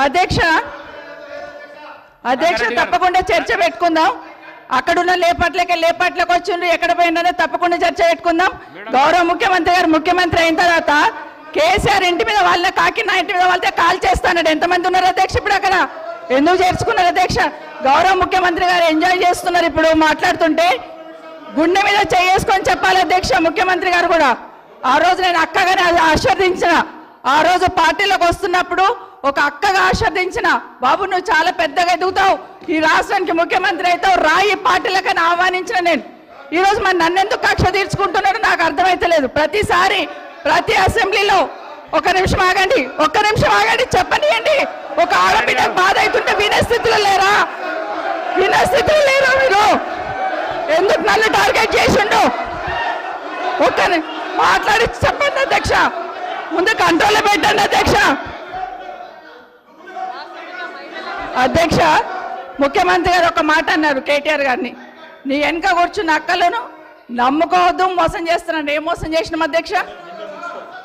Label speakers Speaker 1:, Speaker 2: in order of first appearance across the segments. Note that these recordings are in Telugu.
Speaker 1: అధ్యక్ష తప్పకుండా చర్చ పెట్టుకుందాం. అక్కడున్న లేపట్లకు వచ్చిండ్రు, ఎక్కడ పోయిందో తప్పకుండా చర్చ పెట్టుకుందాం. గౌరవ ముఖ్యమంత్రి గారు ముఖ్యమంత్రి అయిన తర్వాత కేసీఆర్ ఇంటి మీద వాళ్ళ కాకినా ఇంటి మీద వాళ్ళతో కాల్ చేస్తాడు. ఎంతమంది ఉన్నారు అధ్యక్ష? ఇప్పుడు అక్కడ ఎందుకు చేర్చుకున్నారు అధ్యక్ష? గౌరవ ముఖ్యమంత్రి గారు ఎంజాయ్ చేస్తున్నారు. ఇప్పుడు మాట్లాడుతుంటే గుండె మీద చేసుకొని చెప్పాలి అధ్యక్ష. ముఖ్యమంత్రి గారు కూడా ఆ రోజు నేను అక్కగానే ఆశీర్వదించిన, ఆ రోజు పార్టీలోకి వస్తున్నప్పుడు ఒక అక్కగా ఆశీర్వదించిన, బాబు నువ్వు చాలా పెద్దగా ఎదుగుతావు, ఈ రాష్ట్రానికి ముఖ్యమంత్రి అవుతావు, రాయి పార్టీలకని ఆహ్వానించిన నేను. ఈరోజు మరి నన్నెందుకు కక్ష తీర్చుకుంటున్నాడు నాకు అర్థమైతలేదు. ప్రతిసారి ప్రతి అసెంబ్లీలో ఒక్క నిమిషం ఆగండి చెప్పనియండి. ఒక ఆడబిడ్డ బాధ అవుతుంటే వినే స్థితిలో లేరా మీరు? ఎందుకు నన్ను టార్గెట్ చేసిండు? మాట్లాడి చెప్పండి అధ్యక్ష, ముందు కంట్రోల్లో పెట్టండి అధ్యక్ష. ముఖ్యమంత్రి గారు ఒక మాట అన్నారు కేటీఆర్ గారిని, నీ వెనక కూర్చున్న అక్కలను నమ్ముకోవద్దు, మోసం చేస్తున్నాను. ఏం మోసం చేసినాం అధ్యక్ష?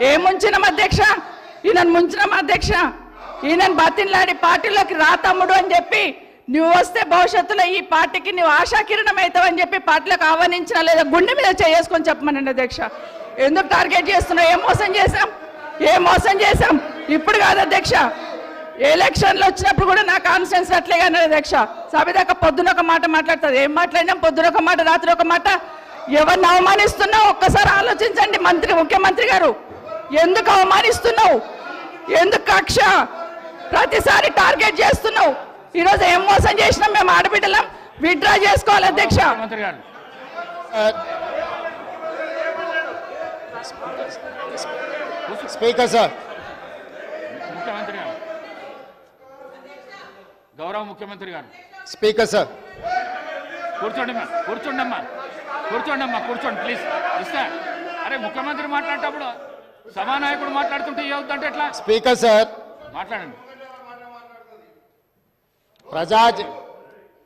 Speaker 1: ఏం ముంచినాం అధ్యక్ష? ఈయనను ముంచినాం అధ్యక్ష. ఈయనను బతిన్లాడి పార్టీలోకి రా తమ్ముడు అని చెప్పి, నువ్వు వస్తే భవిష్యత్తులో ఈ పార్టీకి నువ్వు ఆశాకిరణం అవుతావు అని చెప్పి పార్టీలకు ఆహ్వానించిన, లేదా గుండె మీద చేసుకొని చెప్పమనండి అధ్యక్ష. ఎందుకు టార్గెట్ చేస్తున్నావు? ఏం మోసం చేశాం? ఇప్పుడు కాదు అధ్యక్ష, ఎలక్షన్లు వచ్చినప్పుడు కూడా నా కాన్ఫిడెన్స్ అట్లేగా అధ్యక్ష. సభ దాకా పొద్దున ఒక మాట మాట్లాడుతుంది, ఏం మాట్లాడినాం? పొద్దున ఒక మాట, రాత్రి ఒక మాట. ఎవరిని అవమానిస్తున్నావు ఒక్కసారి ఆలోచించండి ముఖ్యమంత్రి గారు. ఎందుకు అవమానిస్తున్నావు? ఎందుకు కక్ష? ప్రతిసారి టార్గెట్ చేస్తున్నావు. ఈరోజు ఏం మోసం చేసినాం? మేము ఆడబిడ్డలం విత్డ్రా చేసుకోవాలి అధ్యక్ష.
Speaker 2: స్పీకర్ సార్,
Speaker 3: ముఖ్యమంత్రి గారు, గౌరవ ముఖ్యమంత్రి గారు.
Speaker 2: స్పీకర్ సార్,
Speaker 3: కూర్చోండి ప్లీజ్. ఇస్తా. అరే ముఖ్యమంత్రి మాట్లాడేటప్పుడు సభానాయకుడు మాట్లాడుతుంటే ఏమవుతుందంటే ఎట్లా?
Speaker 2: స్పీకర్ సార్,
Speaker 3: మాట్లాడండి.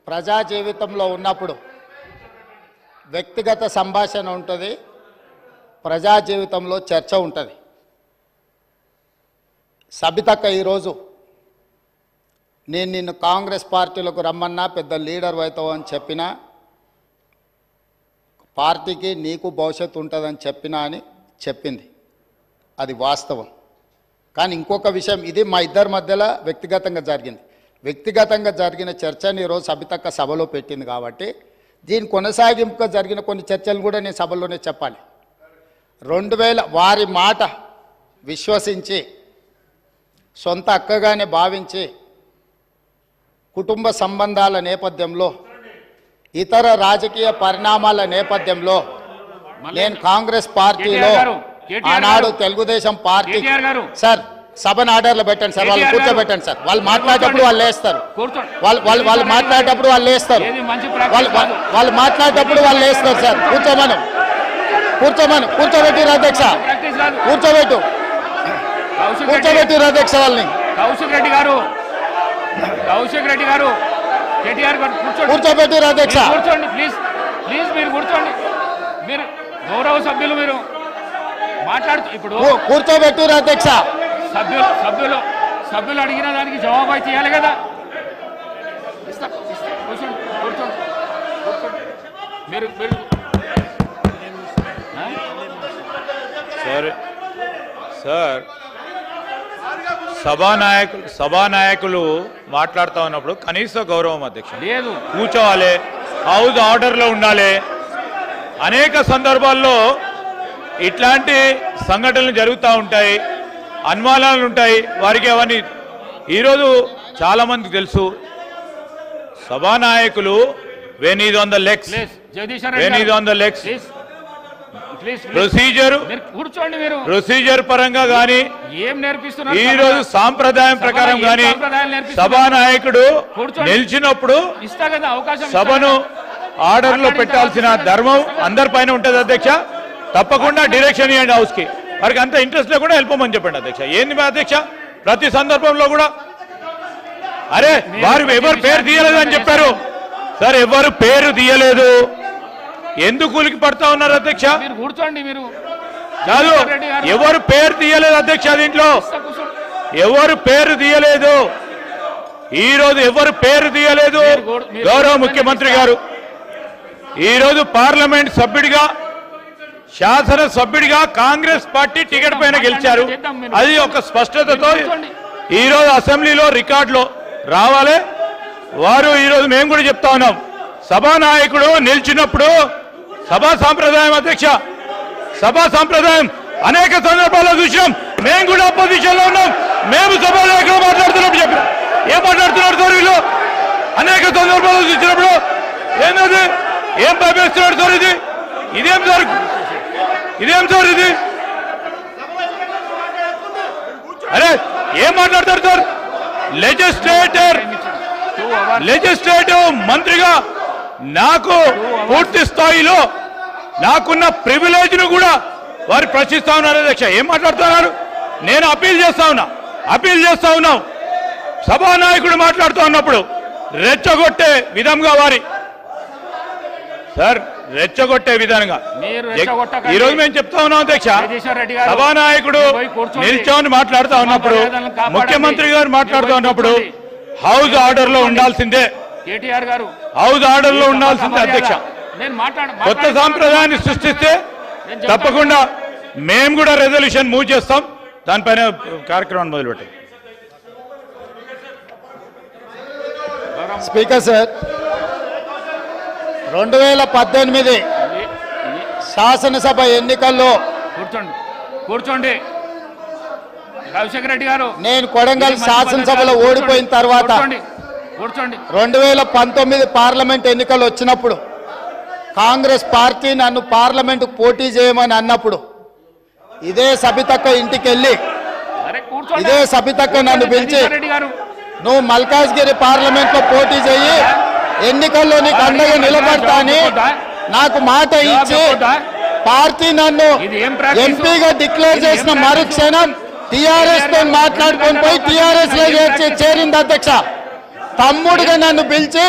Speaker 2: ప్రజా జీవితంలో ఉన్నప్పుడు వ్యక్తిగత సంభాషణ ఉంటుంది, ప్రజా జీవితంలో చర్చ ఉంటుంది. సబితక్క ఈరోజు నేను నిన్ను కాంగ్రెస్ పార్టీలకు రమ్మన్నా పెద్ద లీడర్ అవుతావు అని చెప్పినా, పార్టీకి నీకు భవిష్యత్తు ఉంటుందని చెప్పినా అని చెప్పింది. అది వాస్తవం. కానీ ఇంకొక విషయం, ఇది మా ఇద్దరి మధ్యలో వ్యక్తిగతంగా జరిగిన చర్చని ఈరోజు సబితక్క సభలో పెట్టింది కాబట్టి దీని కొనసాగింపుగా జరిగిన కొన్ని చర్చలు కూడా నేను సభలోనే చెప్పాలి. 2000 వారి మాట విశ్వసించి సొంత అక్కగానే భావించి కుటుంబ సంబంధాల నేపథ్యంలో ఇతర రాజకీయ పరిణామాల నేపథ్యంలో నేను కాంగ్రెస్ పార్టీలో ఆనాడు తెలుగుదేశం పార్టీ సార్ సభను ఆర్డర్లో పెట్టండి సార్, వాళ్ళు కూర్చోబెట్టండి సార్. వాళ్ళు మాట్లాడేటప్పుడు వాళ్ళు లేస్తారు, వాళ్ళు మాట్లాడేటప్పుడు వాళ్ళు లేస్తారు, వాళ్ళు మాట్లాడేటప్పుడు వాళ్ళు లేస్తారు సార్. కూర్చోబెట్టిరు అధ్యక్ష, కూర్చోబెట్టిరు అధ్యక్ష వాళ్ళని.
Speaker 3: కౌశిక్ రెడ్డి గారు కేటీఆర్ గారు
Speaker 2: కూర్చోబెట్టిరు అధ్యక్ష.
Speaker 3: కూర్చోండి ప్లీజ్ మీరు కూర్చోండి. మీరు గౌరవ సభ్యులు మీరు మాట్లాడుతూ ఇప్పుడు
Speaker 2: కూర్చోబెట్టిరు అధ్యక్ష.
Speaker 3: సభ్యులు అడిగిన దానికి జవాబు అయితే ఇవ్వాలి కదా. కూర్చోండి మీరు
Speaker 4: సార్ సభానాయకులు మాట్లాడుతూ ఉన్నప్పుడు కనీస గౌరవం అధ్యక్ష
Speaker 3: లేదు,
Speaker 4: కూర్చోవాలి, హౌస్ ఆర్డర్లో ఉండాలి. అనేక సందర్భాల్లో ఇట్లాంటి సంఘటనలు జరుగుతూ ఉంటాయి, అనుమానాలు ఉంటాయి వారికి. అవన్నీ ఈరోజు చాలామందికి తెలుసు. సభానాయకులు when is on the legs procedure పరంగా కానీ ఈ రోజు సాంప్రదాయం ప్రకారం కానీ సభానాయకుడు నిలిచినప్పుడు సభను ఆర్డర్లో పెట్టాల్సిన ధర్మం అందరిపైన ఉంటుంది అధ్యక్ష. తప్పకుండా డైరెక్షన్ ఇవ్వండి హౌస్ కి. వారికి అంత ఇంట్రెస్ట్ లేకుండా వెళ్ళిపోమని చెప్పండి అధ్యక్ష. ఏంది మా అధ్యక్ష ప్రతి సందర్భంలో కూడా అరే వారు ఎవరు పేరు తీయలేదు అని చెప్పారు సార్, ఎవరు పేరు తీయలేదు, ఎందుకు కూలికి పడతా ఉన్నారు అధ్యక్ష?
Speaker 3: కూర్చోండి మీరు.
Speaker 4: కాదు, ఎవరు పేరు తీయలేదు అధ్యక్ష, దీంట్లో ఎవరు పేరు తీయలేదు. ఈ రోజు ఎవరు పేరు తీయలేదు గౌరవ ముఖ్యమంత్రి గారు. ఈ రోజు పార్లమెంట్ సభ్యుడిగా శాసన సభ్యుడిగా కాంగ్రెస్ పార్టీ టికెట్ పైన గెలిచారు. అది ఒక స్పష్టతతో ఈ రోజు అసెంబ్లీలో రికార్డులో రావాలి. వారు ఈ రోజు మేము కూడా చెప్తా ఉన్నాం, సభానాయకుడు నిలిచినప్పుడు సభా సాంప్రదాయం అధ్యక్ష, సభా సాంప్రదాయం అనేక సందర్భాల్లో చూసాం. మేము కూడా అపోజిషన్ లో ఉన్నాం, మేము సభానాయకులు మాట్లాడుతున్నప్పుడు చెప్పాం. ఏం మాట్లాడుతున్నారు సార్ వీళ్ళు? అనేక సందర్భాల్లో చూసినప్పుడు ఏంటది, ఏం భయపేస్తున్నాడు సార్? ఇదేం సార్? ఇది అరే ఏం మాట్లాడతారు సార్? లెజిస్లేటివ్ మంత్రిగా నాకు పూర్తి స్థాయిలో నాకున్న ప్రివిలేజ్ ను కూడా వారు ప్రశ్నిస్తా ఉన్నారు అధ్యక్ష. ఏం మాట్లాడుతున్నారు? నేను అప్పీల్ చేస్తా ఉన్నాం. సభానాయకుడు మాట్లాడుతూ ఉన్నప్పుడు రెచ్చగొట్టే విధంగా రెచ్చగొట్టే విధంగా ఈ రోజు మేము చెప్తా ఉన్నాం అధ్యక్ష. సభానాయకుడు నిల్చొని మాట్లాడుతూ ఉన్నప్పుడు, ముఖ్యమంత్రి గారు మాట్లాడుతూ ఉన్నప్పుడు హౌస్ ఆర్డర్ లో ఉండాల్సిందే, హౌస్ ఆర్డర్ లో ఉండాల్సిందే అధ్యక్ష. కొత్త సాంప్రదాయాన్ని సృష్టిస్తే తప్పకుండా మేము కూడా రెజల్యూషన్ మూవ్ చేస్తాం, దానిపైన కార్యక్రమాన్ని మొదలుపెట్టాం.
Speaker 2: స్పీకర్ సార్, 2018 శాసనసభ ఎన్నికల్లో
Speaker 3: కూర్చోండి రాజశేఖర రెడ్డి గారు,
Speaker 2: నేను కొడంగల్ శాసనసభలో ఓడిపోయిన తర్వాత 2019 పార్లమెంట్ ఎన్నికలు వచ్చినప్పుడు కాంగ్రెస్ పార్టీ నన్ను పార్లమెంటుకు పోటీ చేయమని అన్నప్పుడు ఇదే సబితక్క ఇంటికి వెళ్ళి ఇదే సబితక్క నన్ను పిలిచి, నువ్వు మల్కాజ్గిరి పార్లమెంట్ లో పోటీ చేయి, ఎన్నికల్లో నీకు అండగా నిలబడతా అని నాకు మాట ఇచ్చి పార్టీ నన్ను ఎంపీగా డిక్లేర్ చేసిన మరుక్షణం టిఆర్ఎస్ తో మాట్లాడుకొని పోయి టిఆర్ఎస్ లో చేరింది అధ్యక్ష. తమ్ముడుగా నన్ను పిలిచి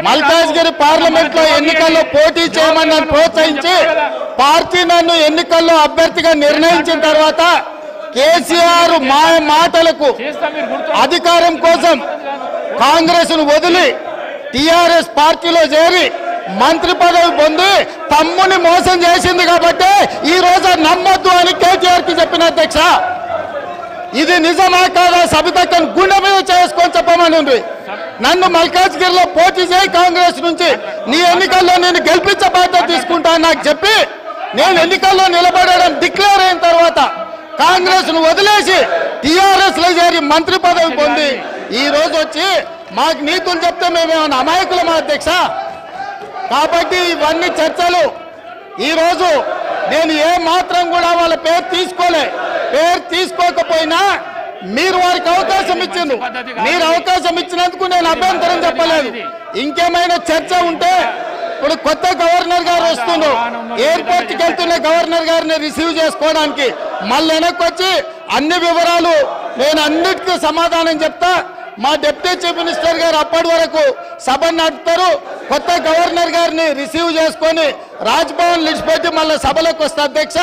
Speaker 2: మల్కాజ్గిరి పార్లమెంట్ లో ఎన్నికల్లో పోటీ చేయమని నన్ను ప్రోత్సహించి పార్టీ నన్ను ఎన్నికల్లో అభ్యర్థిగా నిర్ణయించిన తర్వాత కేసీఆర్ మాటలకు అధికారం కోసం కాంగ్రెస్ ను వదిలి టిఆర్ఎస్ పార్టీలో చేరి మంత్రి పదవి పొంది తమ్ముని మోసం చేసింది కాబట్టి ఈ రోజు నమ్మొద్దు అని కేటీఆర్ కి చెప్పిన అధ్యక్ష. ఇది నిజమా కాదా సబితక్కను గుండె మీద చేసుకొని చెప్పమని నన్ను మల్కాజ్గిరిలో పోటీ చేయి కాంగ్రెస్ నుంచి, నీ ఎన్నికల్లో నేను గెలిపించే బాధ్యత తీసుకుంటా నాకు చెప్పి నేను ఎన్నికల్లో నిలబడడం డిక్లేర్ అయిన తర్వాత కాంగ్రెస్ ను వదిలేసి టిఆర్ఎస్ లో చేరి మంత్రి పదవి పొంది ఈ రోజు వచ్చి మాకు నీతులు చెప్తే మేమేమన్నా అమాయకులమా అధ్యక్ష? కాబట్టి ఇవన్నీ చర్చలు. ఈ రోజు నేను ఏ మాత్రం కూడా వాళ్ళ పేరు తీసుకోకపోయినా మీరు వారికి అవకాశం ఇచ్చిండ్రు, మీరు అవకాశం ఇచ్చినందుకు నేను అభ్యంతరం చెప్పలేదు. ఇంకేమైనా చర్చ ఉంటే ఇప్పుడు కొత్త గవర్నర్ గారు వస్తున్నారు, ఎయిర్పోర్ట్ కి వెళ్తున్న గవర్నర్ గారిని రిసీవ్ చేసుకోవడానికి మళ్ళీ వెనక్కి వచ్చి అన్ని వివరాలు నేను అన్నిటికీ సమాధానం చెప్తా. మా డిప్యూటీ చీఫ్ మినిస్టర్ గారు అప్పటి వరకు సభ నడుపుతారు, కొత్త గవర్నర్ గారిని రిసీవ్ చేసుకొని రాజ్భవన్ లిస్ట్ పెట్టి మళ్ళీ సభలోకి వస్తా అధ్యక్ష.